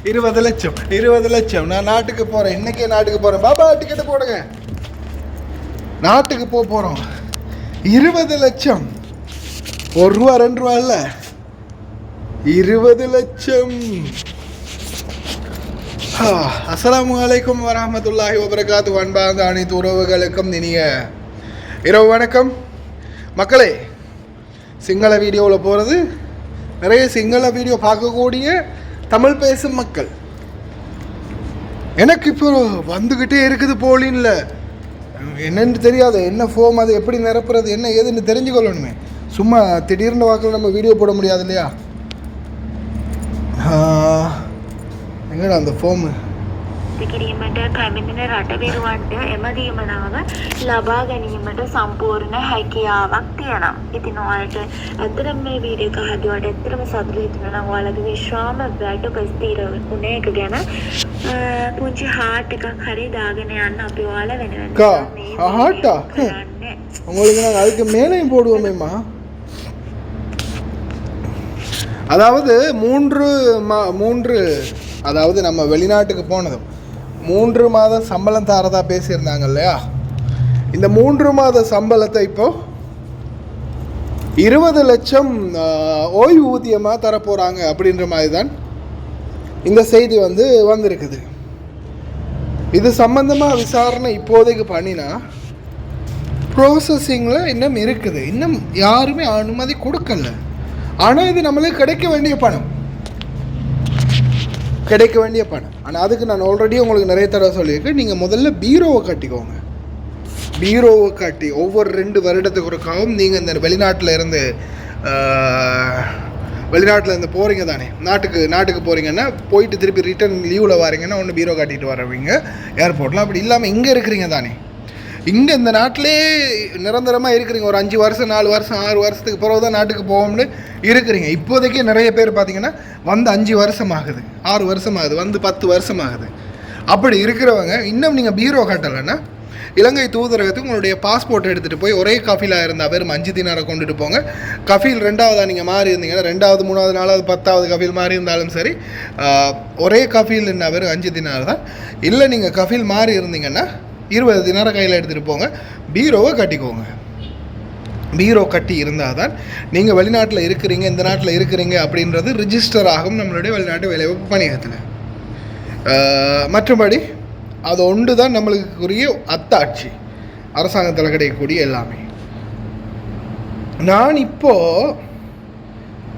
20 லட்சம் 20 லட்சம். நான் நாட்டுக்கு போகிறேன், இன்னைக்கே நாட்டுக்கு போகிறேன். பாபா டிக்கெட்டு போடுங்க, நாட்டுக்கு போகிறோம். 20 லட்சம், ₹1 ₹2 இல்லை, 20 லட்சம். அஸ்ஸலாமு அலைக்கும் வரஹ்மத்துல்லாஹி வபரகாத்து. அன்பார்ந்த அனைத்து உறவுகளுக்கும் இனிய இரவு வணக்கம் மக்களே. சிங்கள வீடியோவில் போகிறது, நிறைய சிங்கள வீடியோ பார்க்கக்கூடிய தமிழ் பேசும் மக்கள் எனக்கு இப்போ வந்துக்கிட்டே இருக்குது. போலின்ல என்னென்னு தெரியாது, என்ன ஃபார்ம், அது எப்படி நிரப்புறது, என்ன ஏதுன்னு தெரிஞ்சுக்கொள்ளணுமே. சும்மா திடீர்னு வாக்கில் நம்ம வீடியோ போட முடியாது இல்லையா. எங்கடா அந்த ஃபார்மு? කිරීමට පැමිණෙන රටවිරුවන්ට එම දීමනාව ලබා ගැනීමට සම්පූර්ණ හැකියාවක් තියෙනවා. ඉතින් ඔයාලට ඇත්තටම මේ වීඩියෝ එක හදුවට ඇත්තටම සතුටු හිතුණා නම් ඔයාලගේ විශ්‍රාම වැඩ ප්‍රස්තීර උනේ එක ගැන පුංචි හાર્ට් එකක් හරි දාගෙන යන්න අපි ඔයාලා වෙනුවෙන් ஹார்ட்டா உங்களுக்கு நாங்கள் அதுக்கு மேலேயும் போடுவோமேம்மா. அதாவது மூன்று அதாவது நம்ம வெளிநாட்டுக்கு போனதும் 3 மாத சம்பளம் தாரதா பேசியிருந்தாங்க இல்லையா. இந்த 3 மாத சம்பளத்தை இப்போ 20 லட்சம் ஓய்வூதியமாக தரப்போகிறாங்க அப்படின்ற மாதிரி தான் இந்த செய்தி வந்திருக்குது. இது சம்பந்தமாக விசாரணை இப்போதைக்கு பண்ணினா ப்ராசஸிங்கில் இன்னும் இருக்குது, இன்னும் யாருமே அனுமதி கொடுக்கல. ஆனால் இது நம்மளுக்கு கிடைக்க வேண்டிய பணம். ஆனால் அதுக்கு நான் ஆல்ரெடி உங்களுக்கு நிறைய தடவை சொல்லியிருக்கேன். நீங்கள் முதல்ல பீரோவை கட்டிக்கோங்க. பீரோவை கட்டி ஒவ்வொரு 2 வருடத்துக்கு ஒருக்காவும் நீங்கள் இந்த வெளிநாட்டில் இருந்து போகிறீங்க தானே, நாட்டுக்கு போகிறீங்கன்னா போயிட்டு திருப்பி ரிட்டர்ன் லீவில் வரீங்கன்னா ஒன்று பீரோ கட்டிட்டு வரவீங்க ஏர்போர்ட்டில். அப்படி இல்லாமல் இங்கே இருக்கிறீங்க தானே, இங்கே இந்த நாட்டிலே நிரந்தரமாக இருக்கிறீங்க, ஒரு 5 வருஷம் 4 வருஷம் 6 வருஷத்துக்கு பிறகு தான் நாட்டுக்கு போவோம்னு இருக்கிறீங்க. இப்போதைக்கே நிறைய பேர் பார்த்தீங்கன்னா 5 வருஷம் ஆகுது, 6 வருஷம் ஆகுது, 10 வருஷம் ஆகுது. அப்படி இருக்கிறவங்க இன்னும் நீங்கள் பீரோ கட்டலைன்னா இலங்கை தூதரகத்துக்கு உங்களுடைய பாஸ்போர்ட் எடுத்துகிட்டு போய் ஒரே கஃபீலாக இருந்தால் வெறும் 5 தினாரை கொண்டுட்டு போங்க. கஃபீல் 2வதாக நீங்கள் மாறி இருந்தீங்கன்னா 2வது 3வது 4வது 10வது கஃபீல் மாறி இருந்தாலும் சரி, ஒரே கஃபீல் என்ன வெறும் 5 தினார் தான். இல்லை நீங்கள் கஃபீல் மாறி இருந்தீங்கன்னா 20 தினாரை கையில் எடுத்துகிட்டு போங்க, பீரோவை கட்டிக்கோங்க. பீரோ கட்டி இருந்தால் தான் நீங்கள் வெளிநாட்டில் இருக்கிறீங்க, இந்த நாட்டில் இருக்கிறீங்க அப்படின்றது ரிஜிஸ்டர் ஆகும் நம்மளுடைய வெளிநாட்டு வேலைவாய்ப்பு பணியகத்தில். மற்றபடி அது ஒன்று தான் நம்மளுக்குரிய அத்தாட்சி, அரசாங்கத்தில் கிடைக்கக்கூடிய எல்லாமே. நான் இப்போது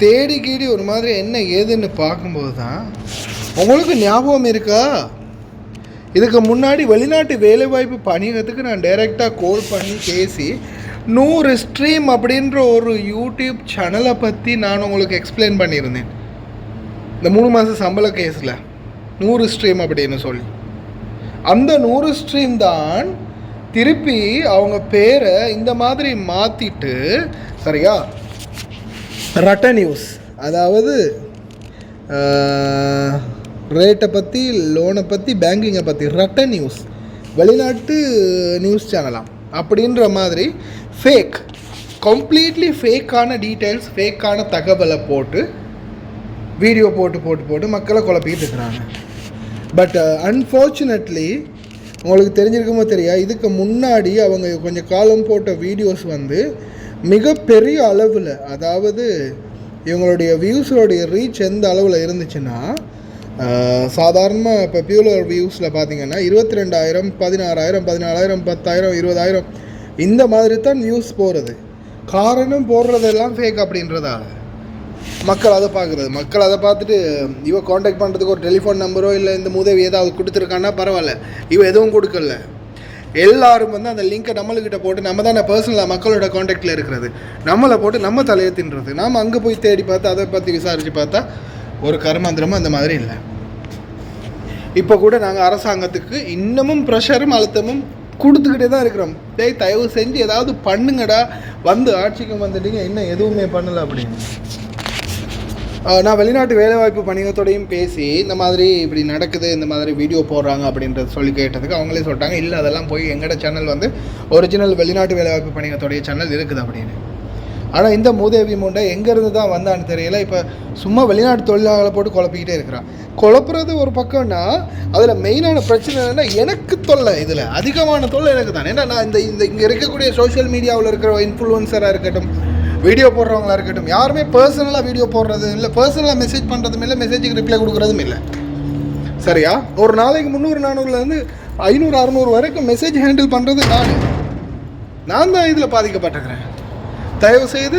தேடி ஒரு மாதிரி என்ன ஏதுன்னு பார்க்கும்போது தான் உங்களுக்கு ஞாபகம் இருக்கா, இதுக்கு முன்னாடி வெளிநாட்டு வேலைவாய்ப்பு பணியகத்துக்கு நான் டைரெக்டாக கால் பண்ணி பேசி 100 ஸ்ட்ரீம் அப்படின்ற ஒரு யூடியூப் சேனலை பற்றி நான் உங்களுக்கு எக்ஸ்பிளைன் பண்ணியிருந்தேன். இந்த 3 மாத சம்பள கேஸில் 100 ஸ்ட்ரீம் அப்படின்னு சொல்லி, அந்த 100 ஸ்ட்ரீம் தான் திருப்பி அவங்க பேரை இந்த மாதிரி மாற்றிட்டு, சரியா, ரட்ட நியூஸ், அதாவது ரேட்டை பற்றி, லோனை பற்றி, பேங்கிங்கை பற்றி, ரட்ட நியூஸ், வெளிநாட்டு நியூஸ் சேனலாம் அப்படின்ற மாதிரி ஃபேக், கம்ப்ளீட்லி ஃபேக்கான டீட்டெயில்ஸ், ஃபேக்கான தகவலை போட்டு வீடியோ போட்டு மக்களை குழப்பிக்கிட்டு இருக்கிறாங்க. பட் அன்ஃபார்ச்சுனேட்லி உங்களுக்கு தெரிஞ்சிருக்குமோ தெரியா, இதுக்கு முன்னாடி அவங்க கொஞ்சம் காலம் போட்ட வீடியோஸ் மிகப்பெரிய அளவில், அதாவது இவங்களுடைய வியூஸோடைய ரீச் எந்த அளவில் இருந்துச்சுன்னா, சாதாரணமாக இப்போ பியூலர் வியூஸில் பார்த்தீங்கன்னா 22,000, 16,000, 14,000, 10,000, 20,000 இந்த மாதிரி தான் வியூஸ் போகிறது. காரணம் போடுறதெல்லாம் ஃபேக் அப்படின்றதால மக்கள் அதை பார்க்குறது. மக்கள் அதை பார்த்துட்டு இவன் காண்டாக்ட் பண்ணுறதுக்கு ஒரு டெலிஃபோன் நம்பரோ இல்லை இந்த உதவி ஏதாவது கொடுத்துருக்கான்னா பரவாயில்ல, இவன் எதுவும் கொடுக்கல. எல்லாரும் அந்த லிங்கை நம்மளுக்கிட்ட போட்டு, நம்ம தானே பர்சனலாக மக்களோட காண்டாக்டில் இருக்கிறது, நம்மளை போட்டு நம்ம தலையை தின்றது. நாம் அங்கே போய் தேடி பார்த்து அதை பற்றி விசாரித்து பார்த்தா ஒரு கர்மாந்திரமும் அந்த மாதிரி இல்லை. இப்போ கூட நாங்கள் அரசாங்கத்துக்கு இன்னமும் ப்ரெஷரும் அழுத்தமும் கொடுத்துக்கிட்டே தான் இருக்கிறோம். தயவு செஞ்சு ஏதாவது பண்ணுங்கடா, ஆட்சிக்கு வந்துட்டீங்க, இன்னும் எதுவுமே பண்ணலை அப்படின்னு. நான் வெளிநாட்டு வேலைவாய்ப்பு பணியகத்தோடையும் பேசி இந்த மாதிரி இப்படி நடக்குது, இந்த மாதிரி வீடியோ போடுறாங்க அப்படின்றது சொல்லி கேட்டதுக்கு அவங்களே சொல்லிட்டாங்க, இல்லை அதெல்லாம் போய் எங்களோட சேனல் ஒரிஜினல் வெளிநாட்டு வேலைவாய்ப்பு பணியகத்தோடைய சேனல் இருக்குது அப்படின்னு. ஆனால் இந்த மூதேவி மூண்டை எங்கேருந்து தான் வந்தான்னு தெரியல. இப்போ சும்மா வெளிநாட்டு தொழிலாளர்களை போட்டு குழப்பிக்கிட்டே இருக்கிறான். குழப்புறது ஒரு பக்கம்னா அதில் மெயினான பிரச்சனை என்னென்னா எனக்கு தொல்லை, இதில் அதிகமான தொல்லை எனக்கு தான். ஏன்னா நான் இந்த இங்கே இருக்கக்கூடிய சோஷியல் மீடியாவில் இருக்கிற இன்ஃப்ளூயன்சராக இருக்கட்டும், வீடியோ போடுறவங்களா இருக்கட்டும், யாருமே பர்சனலாக வீடியோ போடுறது இல்லை, பர்சனலாக மெசேஜ் பண்ணுறதும் இல்லை, மெசேஜுக்கு ரிப்ளை கொடுக்குறதும் இல்லை. சரியா? ஒரு நாளைக்கு 300-400லேருந்து 500-600 வரைக்கும் மெசேஜ் ஹேண்டில் பண்ணுறது நான் தான் இதில் பாதிக்கப்பட்டிருக்கிறேன். தயவு செய்து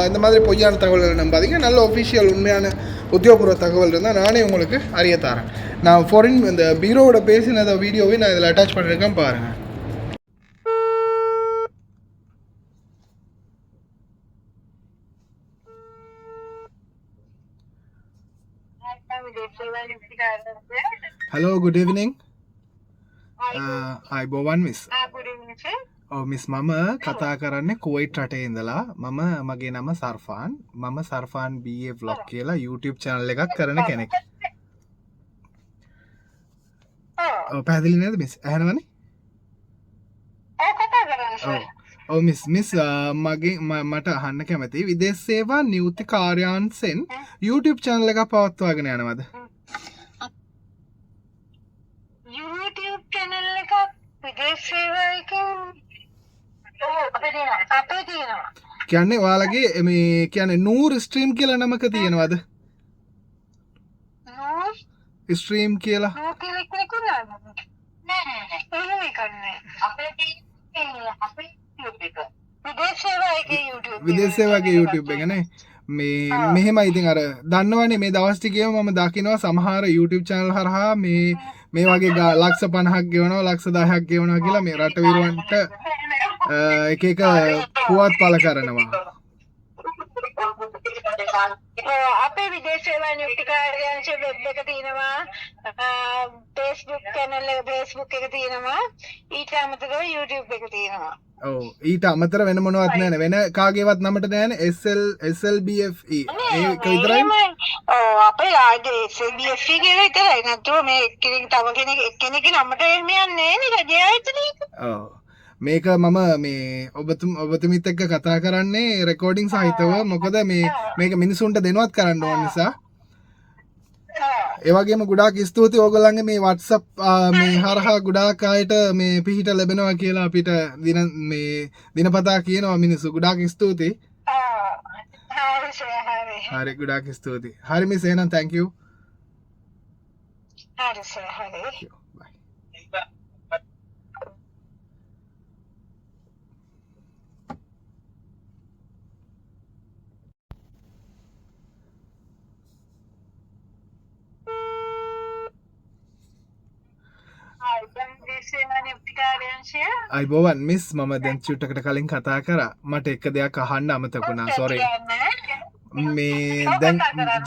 இந்த மாதிரி பொய்யான தகவல்களை நம்பாதீங்க. நல்ல ஒஃபிஷியல் உண்மையான உத்தியோகபூர்வ தகவல் இருந்தால் நானே உங்களுக்கு அறிய தரேன். நான் ஃபாரின் இந்த பீரோவோட பேசின வீடியோவை நான் இதில் அட்டாச் பண்ணியிருக்கேன் பாருங்கள். Hello, good evening. අයිබෝවන් මිස්. මිස් මම කතා කරන්නේ කුවයිට් රටේ ඉඳලා. මගේ නම සර්ෆාන්. මම සර්ෆාන් BA vlog කියලා YouTube channel එකක් කරන කෙනෙක්. පැහැදිලි නේද මිස්? ඇහෙනවනේ? ඔව් මිස් මට අහන්න කැමතියි විදේශ සේවා නියුක්ති කාර්යාංශෙන් YouTube channel එකක් පවත්වාගෙන යනවද? YouTube channel එකක් විදේශ සේවාවකින් අපේ තියෙනවා. කියන්නේ ඔයාලගේ මේ කියන්නේ නූර් ස්ට්‍රීම් කියලා නමක තියෙනවද? නූර් ස්ට්‍රීම් කියලා? නූර් කියලා කෙනෙකුට නෑ. එහෙම එකක් නෑ. අපේ තියෙන්නේ අපේ YouTube එක. විදේශ සේවාවකේ YouTube. විදේශ සේවාවකේ YouTube එක නේ. මෙහෙමයි ඉතින් අර දන්නවනේ මේ දවස් ටිකේම මම දකිනවා සමහර YouTube channel හරහා මේ වගේ ලක්ෂ 50ක් ගෙවනවා, ලක්ෂ 10ක් ගෙවනවා කියලා මේ රට විරුවන්ට එක පුවත් පළ කරනවා. අපේ විදේශ සේවා නියුක්ති කාර්යාංශයේ වෙබ් එක තියෙනවා, Facebook channel එක Facebook එක තියෙනවා, ඊට අමතරව YouTube එක තියෙනවා. ඔව් ඊට අමතර වෙන මොනවත් නැහැ. වෙන කාගේවත් නමට නැහැනේ. SLBFE ඒක විතරයි. ඔව් අපේ ආයේ SLBFE කියලා විතරයි. නැත්නම් මේ කෙනෙක් තව කෙනෙක් නමට එහෙම යන්නේ නේ රජායතනෙ. ඔව් මේක මම මේ ඔබතුමිත් එක්ක කතා කරන්නේ රෙකෝඩින් සහිතව. මොකද මේක මිනිසුන්ට දෙනවත් කරන්න ඕන නිසා. ඒ වගේම ගොඩාක් ස්තුතියි ඕගොල්ලන්ගේ මේ WhatsApp මේ හරහා ගොඩාක් අයට මේ පිහිට ලැබෙනවා කියලා අපිට දිනපතා කියනවා මිනිස්සු. ගොඩාක් ස්තුතියි. හරි ගොඩාක් ස්තුතියි. හරි මිස් එහෙනම් thank you. හරි සර් හරි. අයිබෝවන් මිස් මම දැන් චුට්ටකට කලින් කතා කරා. මට එක දෙයක් අහන්න අමතක වුණා. සෝරි. මේ දැන්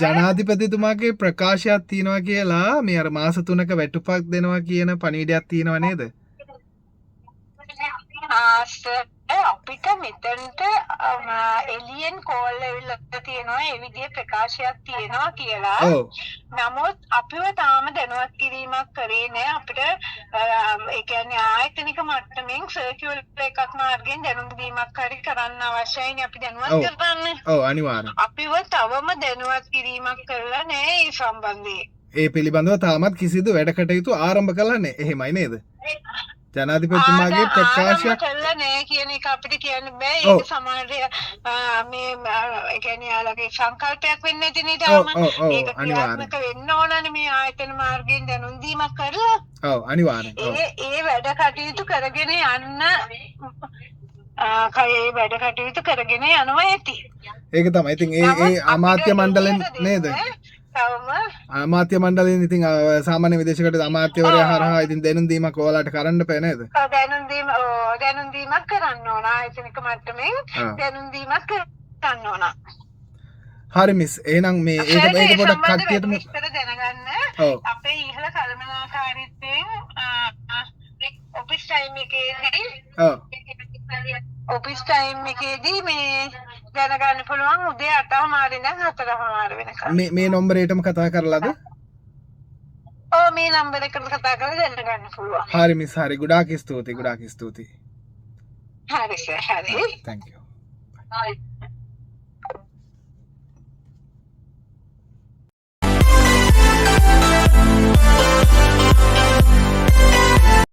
ජනාධිපතිතුමාගේ ප්‍රකාශයක් තියෙනවා කියලා මේ අර මාස 3ක වැටුපක් දෙනවා කියන පණිවිඩයක් තියෙනව නේද? අපිට මෙතනට එලියෙන් කෝල් ඇවිල්ලා තියෙනවා ඒ විදිහේ ප්‍රකාශයක් තියෙනවා කියලා. නමුත් අපිව තාම දැනුවත් කිරීමක් කරේ නෑ. අපිට ඒ කියන්නේ ආයතනික මට්ටමින් සර්කියුලර් එකක් මාර්ගයෙන් දැනුම් දීමක් හරි කරන්න අවශ්‍යයිනේ. අපි දැනුවත් කරන්න. ඔව් අනිවාර්යෙන්. අපිව තවම දැනුවත් කිරීමක් කරලා නෑ ඒ සම්බන්ධයෙන්. ඒ පිළිබඳව තාමත් කිසිදු වැඩ කටයුතු ආරම්භ කළා නෑ. එහෙමයි නේද? ජනාධිපතිතුමාගේ ප්‍රකාශයක් කළා නෑ කියන එක අපිට කියන්න බෑ. ඒක සමහර මේ ඒ කියන්නේ යාලගේ සංකල්පයක් වෙන්නේ නැති නේද? ඒක අනිවාර්යයෙන්ම වෙන්න ඕනනේ මේ ආයතන මාර්ගයෙන් දැනුම් දීමක් කරලා. ඔව් අනිවාර්යෙන්. ඒ වැඩ කටයුතු කරගෙන යන්න කයේ වැඩ කටයුතු කරගෙන යනවා ඇති. ඒක තමයි. ඉතින් ඒ අමාත්‍ය මණ්ඩලෙන් නේද? අමාත්‍ය මණ්ඩලයෙන් ඉතින් සාමාන්‍ය විදේශකට අමාත්‍යවරයා හරහා ඉතින් දැනුම් දීමක් ඔයාලට කරන්න බෑ නේද? දැනුම් දීමක් කරන්න ඕන. ආයතනික මට්ටමින් දැනුම් දීමක් කරන්න ඕන. හරි මිස්. එහෙනම් මේ ඒක පොඩක් කට්ටියටම විස්තර දැනගන්න. අපේ ඉහළ කළමනාකාරීත්වයෙන් ඔෆිස් ටයිම් එකේදී මේ දැනගන්න පුළුවන් උදේ 8:00 ඉඳන් 4:00 වෙනකම්. මේ නම්බරේටම කතා කරලාද? ඔව් මේ නම්බර එකට කතා කරලා දැනගන්න පුළුවන්. හරි මිස් හරි ගොඩාක් ස්තුතියි. හරි සර් හරි. thank you. Bye.